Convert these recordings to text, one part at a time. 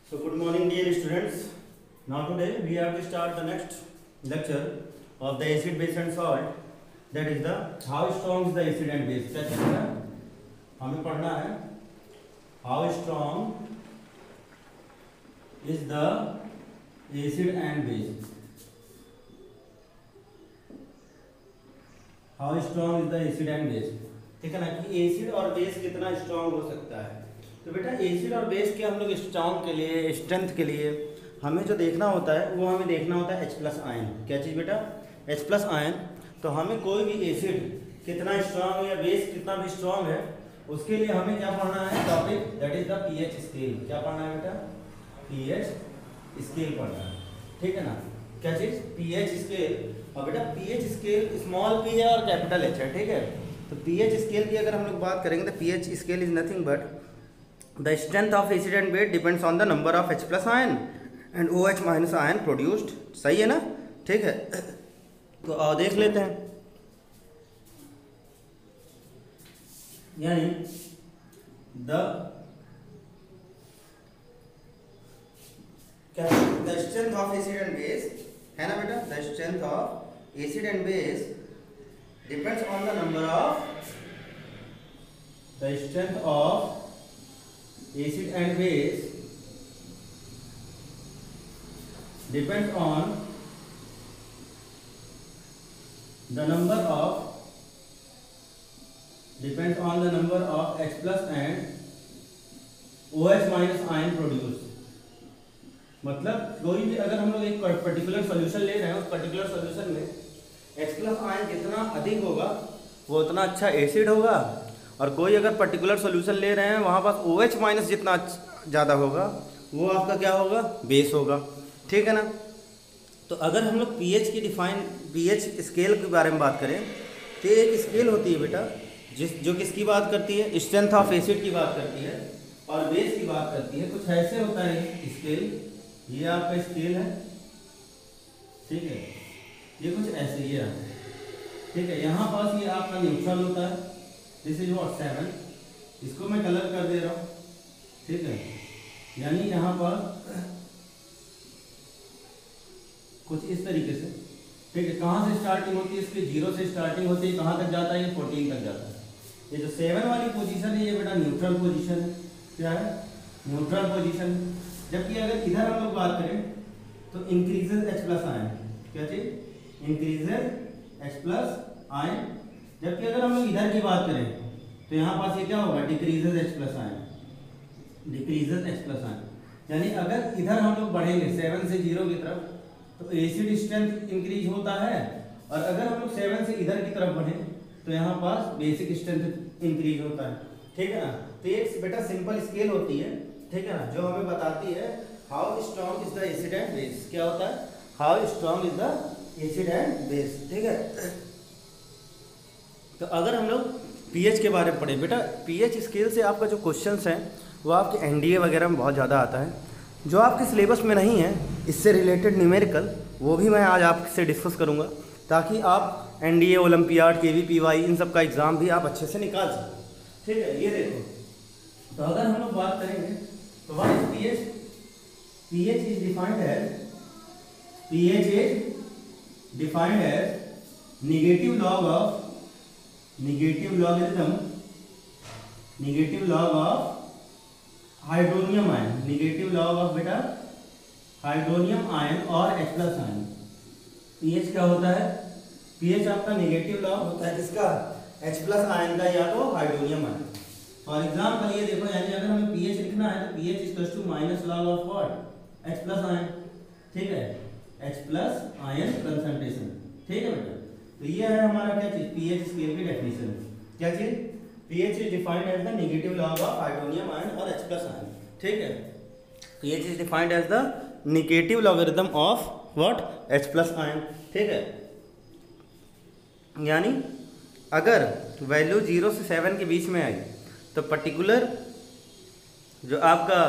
So good morning dear students. Now today we have to start the next lecture of the acid base and salt, that is the how strong is the acid and base. क्या चलेगा हमें पढ़ना है how strong is the acid and base. How strong is the acid and base. ठीक है ना कि acid और बेस कितना स्ट्रांग हो सकता है. तो बेटा एसिड और बेस के हम लोग स्ट्रांग के लिए, स्ट्रेंथ के लिए हमें जो देखना होता है वो हमें देखना होता है H+ आयन. क्या चीज़ बेटा? H+ ion. तो हमें कोई भी एसिड कितना स्ट्रांग है या बेस कितना भी स्ट्रांग है उसके लिए हमें क्या पढ़ना है topic, that is the pH scale. क्या पढ़ना है बेटा? pH स्केल पढ़ना है. ठीक है ना. क्या चीज़? pH scale. और बेटा pH स्केल स्मॉल p है और कैपिटल H है. ठीक है. तो pH स्केल की अगर हम लोग बात करेंगे तो pH scale is nothing but the strength of acid and base depends on the number of H+ ion and OH- ion produced. सही है ना. ठीक है. तो आओ देख लेते हैं. यानी the strength of acid and base है ना बेटा. The strength of acid and base depends on the number of the strength of acid and base depends on the number of H+ and OH- ion produce. मतलब कोई भी अगर हम लोग एक पर्टिकुलर सॉल्यूशन ले रहे हैं उस पर्टिकुलर सॉल्यूशन में H+ आयन जितना अधिक होगा वो उतना अच्छा एसिड होगा, और कोई अगर पर्टिकुलर सॉल्यूशन ले रहे हैं वहाँ पास OH- जितना ज़्यादा होगा वो आपका क्या होगा? बेस होगा. ठीक है ना. तो अगर हम लोग pH स्केल के बारे में बात करें तो एक स्केल होती है बेटा जो किसकी बात करती है? स्ट्रेंथ ऑफ एसिड की बात करती है और बेस की बात करती है. कुछ ऐसे होता है स्केल. ये आपका स्केल है. ठीक है. ये कुछ ऐसे ही है. ठीक है. यहाँ पास ये आपका न्यूट्रल होता है. This is what 7. इसको मैं कलर कर दे रहा हूँ. ठीक है. यानी यहाँ पर कुछ इस तरीके से. ठीक है. कहाँ से स्टार्टिंग होती है? इसके 0 से स्टार्टिंग होती है. कहाँ तक जाता है? ये 14 तक जाता है. ये जो 7 वाली पोजीशन है ये बेटा न्यूट्रल पोजीशन है. क्या है? Neutral position. जबकि अगर इधर हम लोग बात करें तो इंक्रीजेज H+ आयन. क्या चीज? Increases H+ ion. जबकि अगर हम लोग इधर की बात करें तो यहाँ पास ये क्या होगा? Decreases H+ ion. Decreases H+ ion. यानी अगर इधर हम लोग बढ़ेंगे 7 से 0 की तरफ तो एसिड स्ट्रेंथ इंक्रीज होता है, और अगर हम लोग 7 से इधर की तरफ बढ़े तो यहाँ पास बेसिक स्ट्रेंथ इंक्रीज होता है. ठीक है ना. तो एक बेटा सिंपल स्केल होती है. ठीक है ना. जो हमें बताती है how strong is the acid and base. क्या होता है? How strong is the acid and base. ठीक है. तो अगर हम लोग pH के बारे में पढ़े बेटा, pH स्केल से आपका जो क्वेश्चंस हैं वो आपके NDA वगैरह में बहुत ज़्यादा आता है. जो आपके सिलेबस में नहीं है इससे रिलेटेड न्यूमेरिकल वो भी मैं आज आपसे डिस्कस करूँगा ताकि आप NDA, ओलंपियाड, KVPY इन सब का एग्ज़ाम भी आप अच्छे से निकाल सकें. ठीक है. ये देखो. तो अगर हम लोग बात करेंगे तो what is pH? pH is defined as negative log of hydronium ion. Negative log of बेटा हाइड्रोनियम आयन और H+ आयन. pH क्या होता है? pH आपका नेगेटिव लॉग होता है किसका? H+ आयन का या तो हाइड्रोनियम आयन. फॉर एग्जाम्पल ये देखो, यानी अगर हमें pH लिखना है तो pH equals to minus log of what? H+ ion. ठीक है. H+ ion concentration. ठीक है बेटा. तो ये है हमारा क्या चीज? pH स्केल की डेफिनेशन. क्या चीज? pH is defined as the negative log of hydronium ion और H+ आयन. ठीक है. pH is defined as the negative logarithm of what? H+ ion. ठीक है. यानी अगर वैल्यू 0 से 7 के बीच में आई तो पर्टिकुलर जो आपका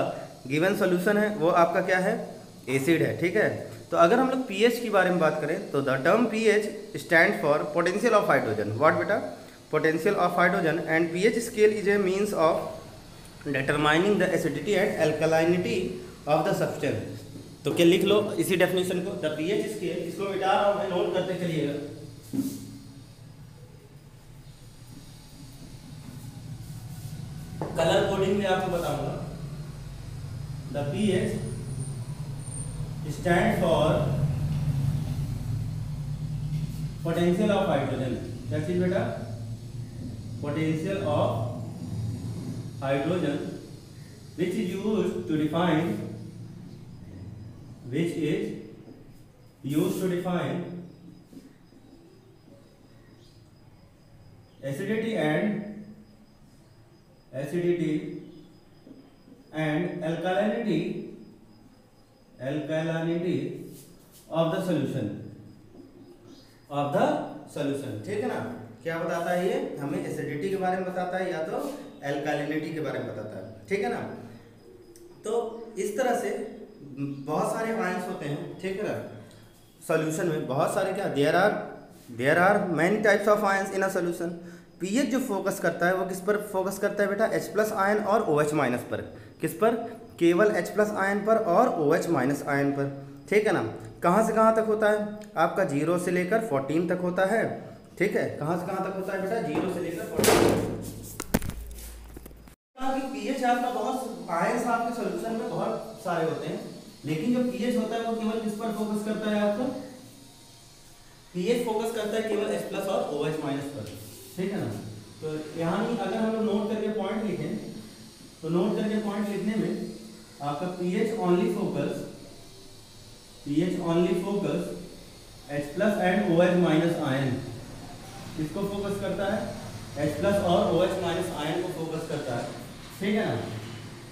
गिवन सॉल्यूशन है वो आपका क्या है? एसिड है. ठीक है. तो अगर हम लोग pH के बारे में बात करें तो the term pH stand for potential of hydrogen. What बेटा? Potential of hydrogen. And pH scale is a means of determining the acidity and alkalinity of the substance. तो क्या लिख लो इसी डेफिनेशन को, द पीएच स्केल, इसको मिटा रहा हूं मैं, नोट करते चलिएगा। कलर कोडिंग में आपको बताऊंगा। The pH stand for potential of hydrogen. क्या चीज बेटा? Potential of hydrogen which is used to define acidity and alkalinity of the solution, ठीक है ना। क्या बताता है ये? हमें एसिडिटी के बारे में बताता है या तो एल्कालिनिटी के बारे में बताता है, ठीक है ना। तो इस तरह से बहुत सारे आयंस होते हैं, ठीक है ना, सॉल्यूशन में बहुत सारे। क्या there are many types of ions in a solution. PH जो फोकस करता है वो किस पर फोकस करता है बेटा? H+ आयन और OH- पर। किस पर? केवल H+ आयन पर और OH- आयन पर, ठीक है ना। कहाँ से कहाँ तक होता है? आपका 0 से लेकर 14 तक होता है, ठीक है। कहाँ से कहाँ तक होता है बेटा? 0 से लेकर 14 तक। पीएच आपका बहुत आयंस आपके सॉल्यूशन में बहुत सारे होते हैं, लेकिन जो पीएच होता है वो केवल किस पर फोकस करता है? आपका पीएच फोकस करता है केवल H+ और OH- पर, ठीक है ना। तो यहाँ अगर हम लोग नोट करके पॉइंट लिखें तो नोट करके पॉइंट लिखने में आपका pH only focus H+ and OH- ion, इसको फोकस करता है। H+ और OH- आयन को फोकस करता है, ठीक है ना।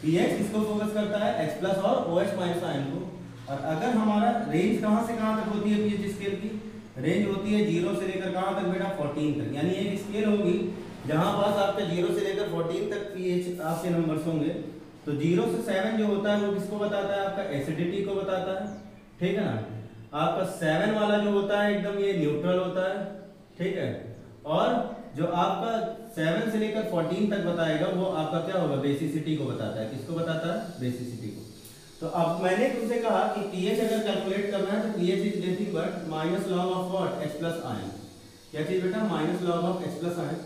पीएच इसको फोकस करता है H+ और OH- आयन को। और अगर हमारा रेंज कहाँ से कहाँ तक होती है पीएच स्केल की? रेंज होती है 0 से लेकर कहाँ तक बेटा? 14 तक। यानी एक स्केल होगी जहाँ पास आपका 0 से लेकर 14 तक पीएच आपके नंबर्स होंगे। तो 0 से 7 जो होता है वो किसको बताता है? आपका एसिडिटी को बताता है, ठीक है ना। आपका 7 वाला जो होता है एकदम ये न्यूट्रल होता है, ठीक है। और जो आपका 7 से लेकर 14 तक बताएगा वो आपका क्या होगा? बेसिसिटी को बताता है। किसको बताता है? बेसिसिटी को। तो अब मैंने तुमसे कहा कि पीएच अगर कैलकुलेट करना है तो pH is nothing but minus log of what? H+ ion. क्या चीज बेटा? Minus log of H+ ion.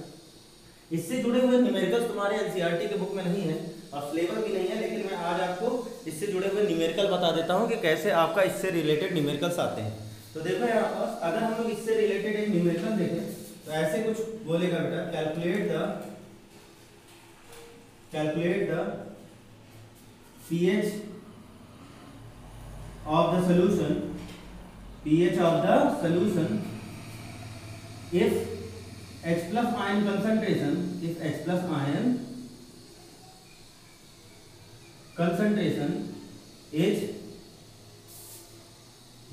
इससे जुड़े हुए न्यूमेरिकल्स तुम्हारे एनसीईआरटी के बुक में नहीं है और फ्लेवर भी नहीं है, लेकिन मैं आज आपको इससे जुड़े हुए न्यूमेरिकल बता देता हूँ कि कैसे आपका इससे रिलेटेड न्यूमेरिकल्स आते हैं। तो देखो यहाँ पर अगर हम लोग इससे रिलेटेड एक न्यूमेरिकल देखें तो ऐसे कुछ बोलेगा बेटा, calculate the pH of the solution if H+ ion concentration is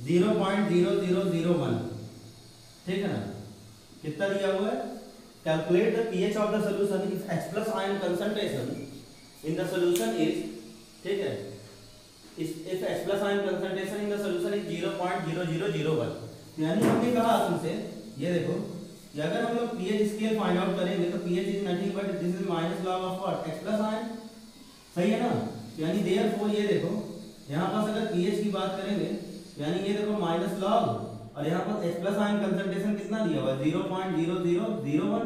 0.0001, ठीक है ना। कितना दिया हुआ है? Calculate the pH of the solution if H+ ion concentration in the solution is, ठीक है, if H+ ion concentration in the solution is 0.0001। यानी हमने कहा तुमसे, ये देखो कि अगर हम लोग pH स्केल फाइंड आउट करेंगे तो pH is nothing but this is minus log of what? H+ ion, सही है ना। यानी देयरफॉर ये देखो यहाँ पास अगर pH की बात करेंगे यानी ये देखो माइनस लॉग और यहाँ पर H+ आयन कंसंट्रेशन कितना दिया हुआ है? 0.0001,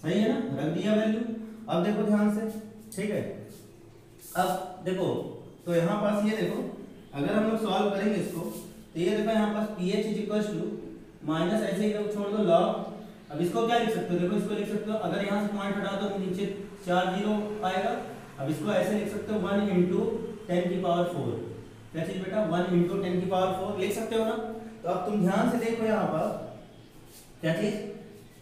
सही है ना, रख दिया वैल्यू। अब देखो ध्यान से, ठीक है। अब देखो तो यहाँ पास ये देखो अगर हम लोग सॉल्व करेंगे इसको तो ये देखो यहाँ पास pH is equal to minus, ऐसे ही छोड़ दो लॉग। अब इसको क्या लिख सकते हो? देखो इसको लिख सकते हो, अगर यहाँ से पॉइंट हटा दो तो नीचे 4 जीरो आएगा। अब इसको ऐसे लिख सकते हो 1 × 10⁴। क्या चीज बेटा? 1 × 10⁴ लिख सकते हो ना। तो अब तुम ध्यान से देखो यहाँ पर क्या चीज?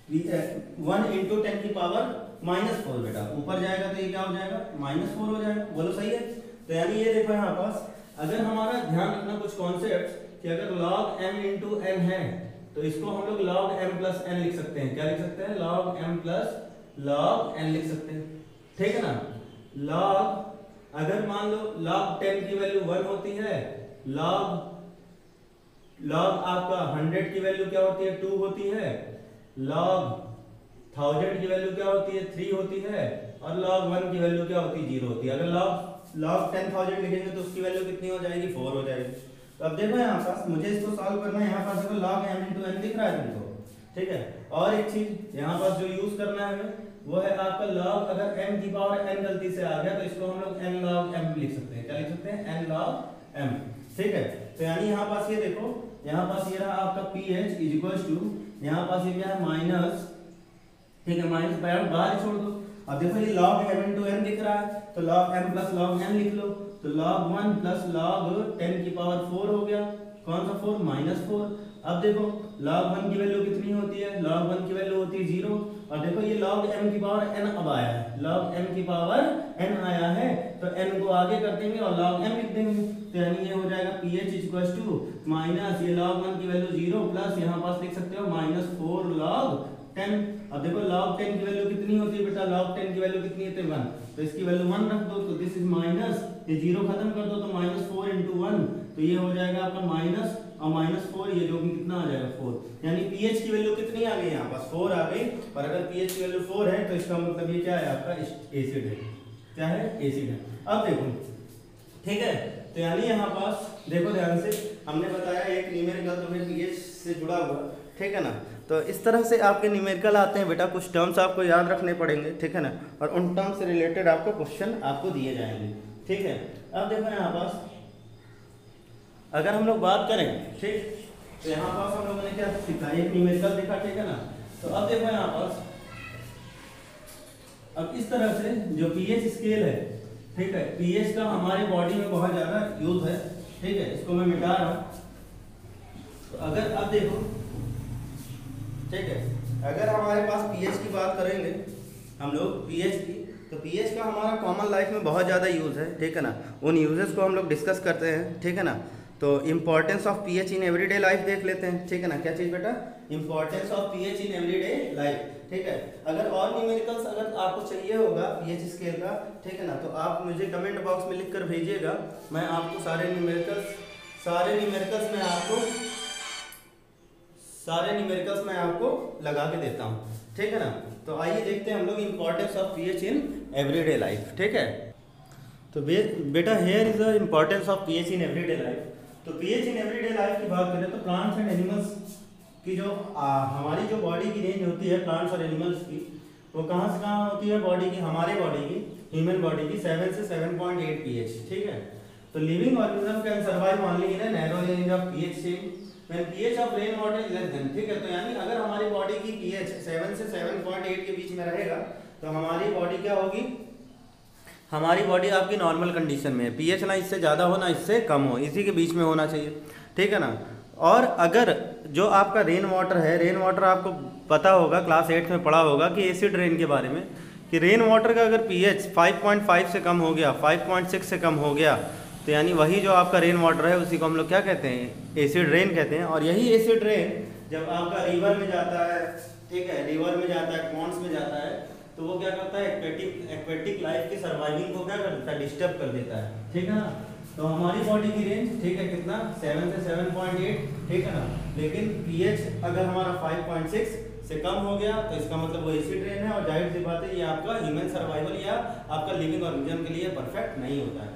1 × 10⁻⁻⁴ बेटा, ऊपर जाएगा तो ये क्या हो जाएगा? -4 हो जाएगा। बोलो सही है। तो यानी ये देखो यहाँ पास अगर हमारा ध्यान रखना कुछ कॉन्सेप्ट कि अगर log m × n है तो इसको हम लोग log m + n लिख सकते हैं। क्या लिख सकते हैं? log m + log n लिख सकते हैं, ठीक है ना। log अगर मान लो log 10 की वैल्यू 1 होती है, log आपका 100 की वैल्यू क्या होती है? 2 होती है, log 1000 की वैल्यू क्या होती है? 3 होती है, और log 1 की वैल्यू क्या होती है? 0 होती है। अगर log 10,000 लिखेंगे तो उसकी वैल्यू कितनी हो जाएगी, 4 हो जाएगी। तो अब देखो यहाँ पास मुझे इसको सॉल्व करना है, यहाँ पास देखो log m into n दिख रहा है तुमको, ठीक है। और एक चीज यहाँ पास जो यूज करना है हमें वो है आपका log, अगर m की पावर n गलती से आ गया तो इसको हम लोग n log m लिख सकते हैं। क्या लिख सकते हैं, n log m, ठीक है। तो यानी यहाँ पास ये देखो, यहाँ पास ये रहा आपका pH इज इक्वल टू, यहाँ पास ये क्या है माइनस, ठीक है, माइनस बाहर छोड़ दो। अब देखो ये log m into n दिख रहा है तो log m plus log n लिख लो, तो log 1 प्लस log 10 की पावर 4 हो गया, कौन सा 4, -4। अब देखो log 1 की वैल्यू कितनी होती है, log 1 की वैल्यू होती है 0, और देखो ये log m की पावर n अब आया है, log m की पावर n आया है तो n को आगे कर देंगे और log m लिख देंगे। तो यानी ये हो जाएगा pH इक्वल्स टू माइनस ये log 1 की वैल्यू 0 प्लस यहाँ पास लिख सकते हो -4 log 10। अब देखो log 10 की वैल्यू कितनी होती है बेटा, log 10 की वैल्यू कितनी होती है 1, तो इसकी वैल्यू 1 रख दो, तो दिस इज माइनस, ये 0 खत्म कर दो तो -4 into 1, तो ये हो जाएगा आपका माइनस और -4, ये जो भी कितना आ जाएगा 4, यानी pH की वैल्यू कितनी आ गई, यहाँ पास 4 आ गई। और अगर pH की वैल्यू 4 है तो इसका मतलब ये क्या है आपका एसिड है, क्या है, एसिड है। अब देखो, ठीक है, तो यानी यहाँ पास देखो ध्यान से, हमने बताया एक न्यूमेरिकल तुम्हें pH से जुड़ा हुआ, ठीक है ना। तो इस तरह से आपके न्यूमेरिकल आते हैं बेटा, कुछ टर्म्स आपको याद रखने पड़ेंगे, ठीक है ना, और उन टर्म से रिलेटेड आपको क्वेश्चन आपको दिए जाएंगे, ठीक है। अब देखो यहाँ पास अगर हम लोग बात करें, ठीक, तो यहाँ पास हम लोगों ने क्या सीखा, एक न्यूमेरिकल देखा, ठीक है ना। तो अब देखो यहाँ पास, अब इस तरह से जो pH स्केल है, ठीक है, pH का हमारे बॉडी में बहुत ज़्यादा यूज है, ठीक है, इसको मैं मिटा रहा हूँ। तो अगर अब देखो, ठीक है, अगर हमारे पास pH की बात करेंगे हम लोग pH की, तो pH का हमारा कॉमन लाइफ में बहुत ज़्यादा यूज़ है, ठीक है ना, उन यूजेस को हम लोग डिस्कस करते हैं, ठीक है ना। तो importance of pH in everyday life देख लेते हैं, ठीक है ना। क्या चीज़ बेटा, importance of pH in everyday life, ठीक है। अगर और न्यूमेरिकल्स अगर आपको चाहिए होगा pH स्केल का, ठीक है ना, तो आप मुझे कमेंट बॉक्स में लिख कर भेजिएगा, मैं आपको सारे न्यूमेरिकल्स मैं आपको लगा के देता हूँ, ठीक है ना। तो आइए देखते हैं हम लोग importance of pH in everyday life, ठीक है। तो बेटा here is the importance of pH in everyday life. तो pH इन एवरीडे लाइफ की बात करें तो प्लांट्स एंड एनिमल्स की जो हमारी जो बॉडी की रेंज होती है प्लांट्स और एनिमल्स की, वो कहाँ से कहाँ होती है बॉडी की, हमारे बॉडी की, ह्यूमन बॉडी की 7 से 7.8 pH, ठीक है। तो living organism can survive only in a narrow range of pH change when pH of rain water is less than, ठीक है। तो यानी अगर हमारी बॉडी की pH 7 से 7.8 के बीच में रहेगा तो हमारी बॉडी क्या होगी, हमारी बॉडी आपकी नॉर्मल कंडीशन में है। pH ना इससे ज़्यादा हो ना इससे कम हो, इसी के बीच में होना चाहिए, ठीक है ना। और अगर जो आपका रेन वाटर है, रेन वाटर आपको पता होगा, क्लास 8 में पढ़ा होगा कि एसिड रेन के बारे में, कि रेन वाटर का अगर pH 5.5 से कम हो गया, 5.6 से कम हो गया, तो यानी वही जो आपका रेन वाटर है उसी को हम लोग क्या कहते हैं, एसिड रेन कहते हैं। और यही एसिड रेन जब आपका रिवर में जाता है, ठीक है, रिवर में जाता है, पॉन्ड्स में जाता है, तो वो क्या करता है, एक्वेटिक लाइफ की सर्वाइविंग को क्या कर देता है, डिस्टर्ब कर देता है, ठीक है ना। तो हमारी बॉडी की रेंज, ठीक है, कितना 7 से 7.8, ठीक है ना। लेकिन pH अगर हमारा 5.6 से कम हो गया तो इसका मतलब वो एसिड रेन है, और जाहिर सी बात है ये आपका ह्यूमन सर्वाइवल या आपका लिविंग ऑर्गेनिज्म के लिए परफेक्ट नहीं होता है।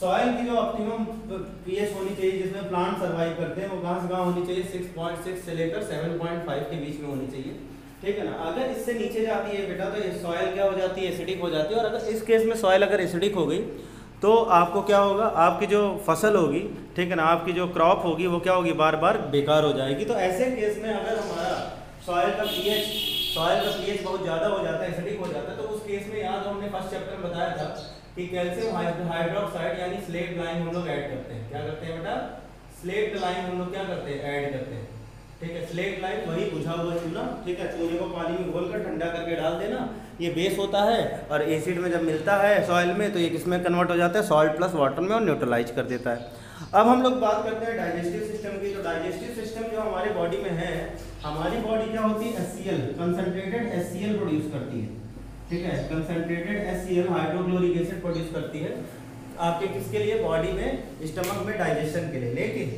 सॉइल की जो ऑप्टिमम pH होनी चाहिए जिसमें प्लांट सर्वाइव करते हैं, वो कहाँ से कहाँ होनी चाहिए, 6.6 से लेकर 7.5 के बीच में होनी चाहिए, ठीक है ना। अगर इससे नीचे जाती है बेटा तो ये सॉइल क्या हो जाती है, एसिडिक हो जाती है। और अगर इस केस में सॉइल अगर एसिडिक हो गई तो आपको क्या होगा, आपकी जो फसल होगी, ठीक है ना, आपकी जो क्रॉप होगी वो क्या होगी, बार बार बेकार हो जाएगी। तो ऐसे केस में अगर हमारा सॉइल का pH बहुत ज़्यादा हो जाता है, एसिडिक हो जाता है, तो उस केस में याद हमने फर्स्ट चैप्टर में बताया था कि कैल्शियम हाइड्रोक्साइड यानी स्लेट लाइम हम लोग ऐड करते हैं। क्या करते हैं बेटा, स्लेट लाइम हम लोग क्या करते हैं, ऐड करते हैं, ठीक है। स्लेट लाइम वही बुझा हुआ चूना, ठीक है, चूने को पानी में घोलकर ठंडा करके डाल देना, ये बेस होता है। और एसिड में जब मिलता है सॉइल में तो ये किसमें कन्वर्ट हो जाता है, सॉल्ट प्लस वाटर में, और न्यूट्रलाइज कर देता है। अब हम लोग बात करते हैं डाइजेस्टिव सिस्टम की। तो डाइजेस्टिव सिस्टम जो हमारी बॉडी में है, हमारी बॉडी क्या होती है, HCl कंसंट्रेटेड HCl प्रोड्यूस करती है, ठीक है, concentrated HCl hydrochloric acid produce करती है आपके किसके लिए, बॉडी में, स्टमक में डाइजेशन के लिए। लेकिन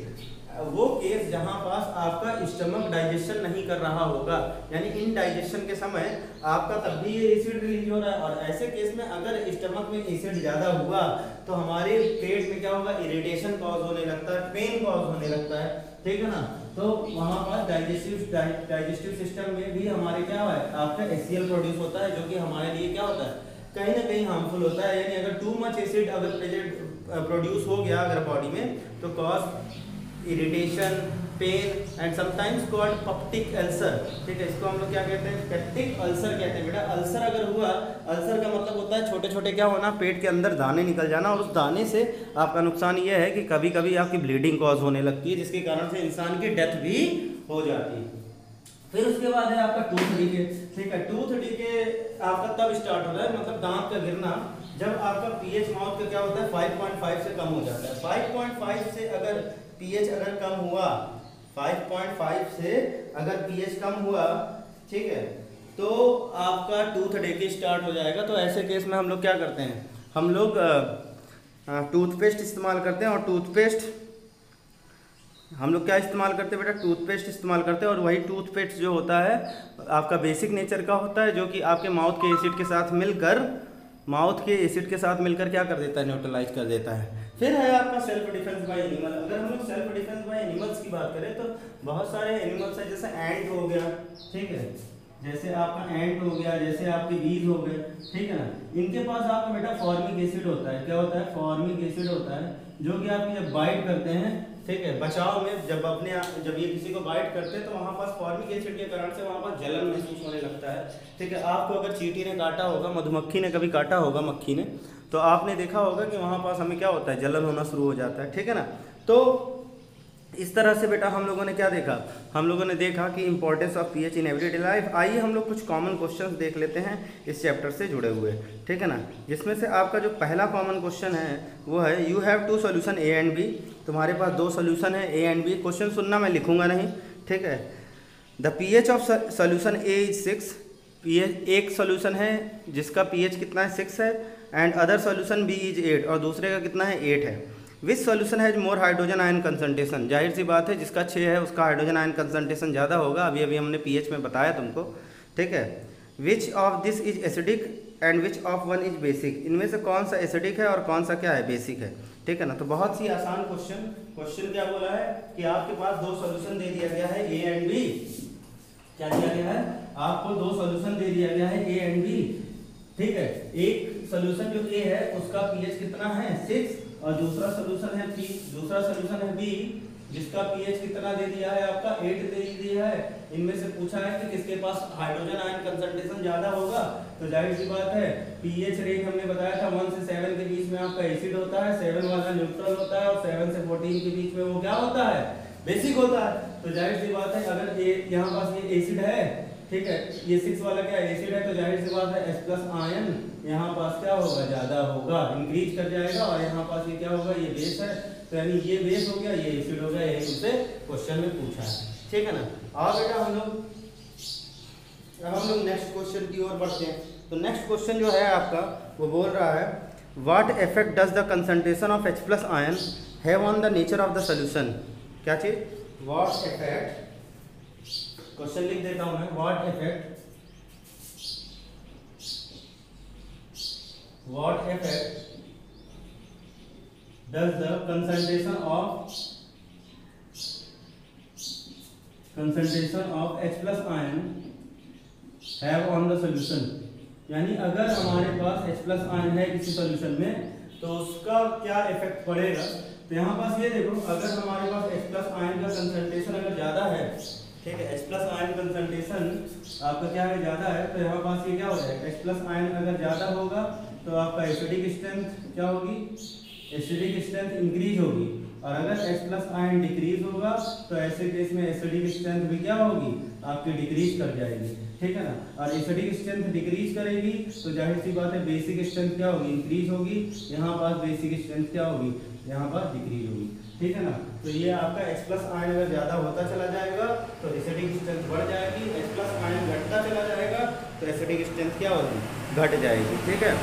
वो केस जहां पास आपका स्टमक डाइजेशन नहीं कर रहा होगा, यानी इन डाइजेशन के समय आपका तब भी ये एसिड रिलीज हो रहा है। और ऐसे केस में अगर स्टमक में एसिड ज़्यादा हुआ तो हमारे पेट में क्या होगा, इरिटेशन कॉज होने लगता है, पेन कॉज होने लगता है, ठीक है ना। तो वहाँ पर डाइजेस्टिव सिस्टम में भी हमारे क्या है, आपका HCl प्रोड्यूस होता है, जो कि हमारे लिए क्या होता है, कहीं ना कहीं हार्मफुल होता है। यानी अगर टू मच एसिड अगर प्रेजेंट प्रोड्यूस हो गया अगर बॉडी में, तो cause irritation, pain and sometimes called peptic ulcer, ठीक है। इसको हम लोग क्या कहते हैं, पेप्टिक अल्सर कहते हैं बेटा। अल्सर अगर हुआ, अल्सर का मतलब होता है छोटे छोटे क्या होना, पेट के अंदर दाने निकल जाना, और उस दाने से आपका नुकसान ये है कि कभी कभी आपकी ब्लीडिंग कॉज होने लगती है, जिसके कारण से इंसान की डेथ भी हो जाती है। फिर उसके बाद है आपका टूथ डीके, ठीक है। टूथ डीके आपका तब स्टार्ट होता है, मतलब दांत का गिरना, जब आपका पीएच माउथ का क्या होता है 5.5 से कम हो जाता है। 5.5 से अगर पीएच अगर कम हुआ, 5.5 से अगर पीएच कम हुआ, ठीक है, तो आपका टूथ डेके स्टार्ट हो जाएगा। तो ऐसे केस में हम लोग क्या करते हैं, हम लोग टूथपेस्ट इस्तेमाल करते हैं। और टूथपेस्ट हम लोग क्या इस्तेमाल करते हैं बेटा, टूथपेस्ट इस्तेमाल करते हैं। और वही टूथपेस्ट जो होता है आपका बेसिक नेचर का होता है, जो कि आपके माउथ के एसिड के साथ मिलकर क्या कर देता है, न्यूट्रलाइज कर देता है। फिर है आपका सेल्फ डिफेंस बाय एनिमल। अगर हम लोग सेल्फ डिफेंस बाय एनिमल्स की बात करें तो बहुत सारे एनिमल्स हैं, जैसे एंट हो गया, ठीक है, जैसे आपका एंट हो गया, जैसे आपके बीज हो गए, ठीक है ना। इनके पास आपका बेटा फॉर्मिक एसिड होता है। क्या होता है, फॉर्मिक एसिड होता है, जो कि आपकी जब बाइट करते हैं, ठीक है, बचाव में जब ये किसी को बाइट करते हैं तो वहाँ पास फॉर्मिक एसिड के कारण से वहाँ पास जलन महसूस होने लगता है, ठीक है। आपको अगर चींटी ने काटा होगा, मधुमक्खी ने कभी काटा होगा, मक्खी ने, तो आपने देखा होगा कि वहाँ पास हमें क्या होता है, जलन होना शुरू हो जाता है, ठीक है ना। तो इस तरह से बेटा हम लोगों ने क्या देखा, हम लोगों ने देखा कि importance of pH in everyday life. आइए हम लोग कुछ कॉमन क्वेश्चंस देख लेते हैं इस चैप्टर से जुड़े हुए, ठीक है ना। जिसमें से आपका जो पहला कॉमन क्वेश्चन है वो है, you have two solution A and B. तुम्हारे पास दो सोल्यूशन है, ए एंड बी। क्वेश्चन सुनना, मैं लिखूंगा नहीं, ठीक है। The pH of solution A is 6। PH एक सोल्यूशन है जिसका पीएच कितना है, 6 है, and other solution B is 8, और दूसरे का कितना है, 8 है। Which solution has more hydrogen ion concentration. जाहिर सी बात है, जिसका 6 है उसका हाइड्रोजन आयन कंसंट्रेशन ज़्यादा होगा, अभी अभी हमने पीएच में बताया तुमको, ठीक है। Which of this is acidic and which of one is basic. इनमें से कौन सा एसिडिक है और कौन सा क्या है, बेसिक है, ठीक है ना। तो बहुत सी आसान क्वेश्चन क्या बोला है कि आपके पास दो सोल्यूशन दे दिया गया है, ए एंड बी। क्या दिया गया है, आपको दो सोल्यूशन दे दिया गया है, ए एंड बी, ठीक है। एक सोल्यूशन जो ए है उसका पीएच कितना है, 6, और दूसरा सोल्यूशन है बी, जिसका पीएच कितना दे दिया है, आपका 8 दे दिया है। इनमें से पूछा है कि किसके पास हाइड्रोजन आयन कंसंट्रेशन ज्यादा होगा, तो जाहिर सी बात है पीएच रेंज हमने बताया था 1 से 7 के बीच में आपका एसिड होता है, 7 वाला न्यूट्रल होता है, और 7 से 14 के बीच में वो क्या होता है, बेसिक होता है। तो जाहिर सी बात है अगर यहाँ पास ये एसिड है, ठीक है, ये 6 वाला क्या एसिड है, तो जाहिर सी बात है H+ आयन यहाँ पास क्या होगा, ज्यादा होगा, इंक्रीज कर जाएगा। और यहाँ पास ये क्या होगा, ये बेस है, तो यानी ये बेस हो गया, ये एसिड हो गया, यही तुमसे क्वेश्चन में पूछा है, ठीक है ना। और बेटा हम लोग नेक्स्ट क्वेश्चन की ओर बढ़ते हैं। तो नेक्स्ट क्वेश्चन जो है आपका वो बोल रहा है, what effect does the concentration of H+ ion have on the nature of the solution. क्या चीज, व्हाट इफेक्ट, क्वेश्चन लिख देता हूं मैं, what effect does the concentration of H+ ion have on the solution। यानी अगर हमारे पास H+ आयन है किसी सॉल्यूशन में तो उसका क्या इफेक्ट पड़ेगा। तो यहाँ पास ये देखो, अगर हमारे पास H+ आयन का कंसंट्रेशन अगर ज़्यादा है, ठीक है, H+ आयन कंसंट्रेशन आपका क्या है, ज़्यादा है, तो यहाँ पास ये क्या हो जाएगा, H+ आयन अगर ज़्यादा होगा तो आपका एसिडिक स्ट्रेंथ क्या होगी, एसिडिक स्ट्रेंथ इंक्रीज होगी। और अगर H+ आयन डिक्रीज होगा तो ऐसे केस में एसिडिक स्ट्रेंथ भी क्या होगी, आपकी डिक्रीज कर जाएगी, ठीक है ना। और एसिडिक स्ट्रेंथ डिक्रीज करेगी तो जाहिर सी बात है बेसिक स्ट्रेंथ क्या होगी, इंक्रीज होगी। यहाँ पास बेसिक स्ट्रेंथ क्या होगी, यहाँ पर डिक्रीज होगी, ठीक है ना। तो ये आपका H+ आयन अगर ज़्यादा होता चला जाएगा तो एसिडिक स्ट्रेंथ बढ़ जाएगी, H+ आयन घटता चला जाएगा तो एसिडिक स्ट्रेंथ क्या होगी, घट जाएगी, ठीक है।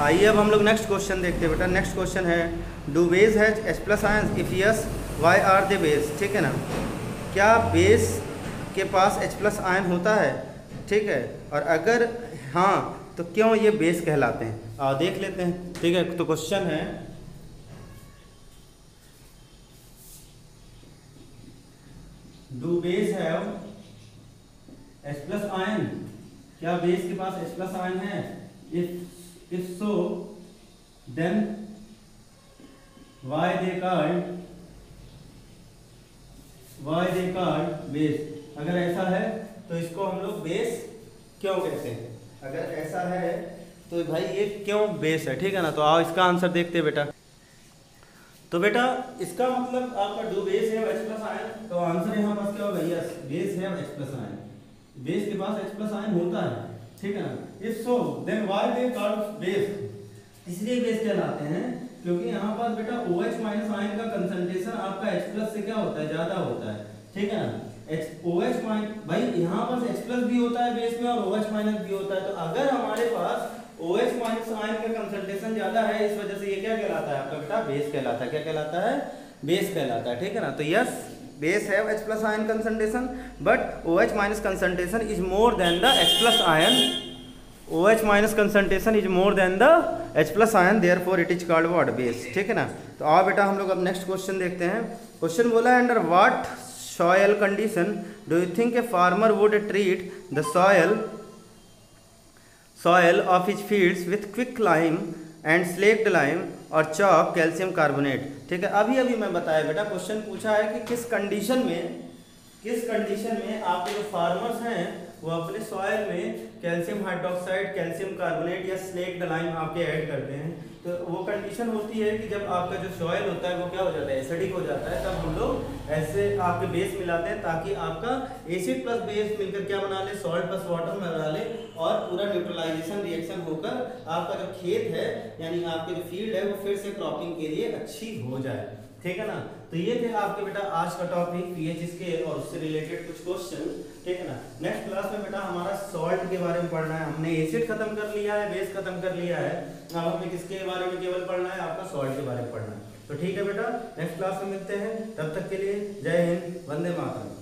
आइए अब हम लोग नेक्स्ट क्वेश्चन देखते हैं बेटा। नेक्स्ट क्वेश्चन है do base has H+ ions, if yes why are they base. ठीक है ना, क्या बेस के पास H+ आयन होता है, ठीक है, और अगर हाँ तो क्यों ये बेस कहलाते हैं, आओ देख लेते हैं। ठीक है, तो क्वेश्चन है do base have H+ ion, क्या बेस के पास H+ आयन है, if so then why they called base. अगर ऐसा है तो इसको हम लोग बेस क्यों कहते हैं, अगर ऐसा है तो भाई ये क्यों बेस है। ठीक है ना, तो आओ इसका आंसर देखते हैं बेटा। तो बेटा इसका मतलब आपका डू बेस है H+ आयन, तो आंसर यहाँ पास क्या होगा, यस बेस है H+ आयन, बेस के पास H+ आयन होता है। ठीक है ना, if so then why they called base, इसलिए बेस कहलाते हैं क्योंकि यहाँ पर बेटा OH- आयन का कंसंट्रेशन आपका H+ से क्या होता है, ज्यादा होता है। ठीक है ना, OH- भाई यहाँ पर H+ भी होता है बेस में और OH- भी होता है, तो अगर हमारे पास OH- आयन का कंसंट्रेशन ज्यादा है, इस वजह से ये क्या कहलाता है आपका बेटा, बेस कहलाता है। क्या कहलाता है, बेस कहलाता है। ठीक है ना, तो yes base have H+ ion concentration but OH- concentration is more than the H+ ion, OH- concentration is more than the H+ ion, therefore it is called what, base। ठीक है ना, तो आओ बेटा हम लोग अब नेक्स्ट क्वेश्चन देखते हैं। क्वेश्चन बोला है under what soil condition do you think a farmer would treat the soil of his fields with quick lime and slaked lime और चॉक कैल्शियम कार्बोनेट। ठीक है, अभी अभी मैं बताया बेटा, क्वेश्चन पूछा है कि किस कंडीशन में आपके जो फार्मर्स हैं वो अपने सॉइल में कैल्शियम हाइड्रोक्साइड, कैल्शियम कार्बोनेट या स्लेक्ड लाइम आपके ऐड करते हैं। तो वो कंडीशन होती है कि जब आपका जो सॉइल होता है वो क्या हो जाता है, एसिडिक हो जाता है, तब हम लोग ऐसे आपके बेस मिलाते हैं ताकि आपका एसिड प्लस बेस मिलकर क्या बना ले, सॉल्ट प्लस वाटर बना ले और पूरा न्यूट्रलाइजेशन रिएक्शन होकर आपका जो खेत है यानी आपके जो फील्ड है वो फिर से क्रॉपिंग के लिए अच्छी हो जाए। ठीक है ना, तो ये थे आपके बेटा आज का टॉपिक पीएच स्केल और उससे रिलेटेड कुछ क्वेश्चन। ठीक है ना, नेक्स्ट क्लास में बेटा हमारा सॉल्ट के बारे में पढ़ना है। हमने एसिड खत्म कर लिया है, बेस खत्म कर लिया है, अब हमें किसके बारे में केवल पढ़ना है, आपका सॉल्ट के बारे में पढ़ना है। तो ठीक है बेटा, नेक्स्ट क्लास में मिलते हैं, तब तक के लिए जय हिंद, वंदे मातरम।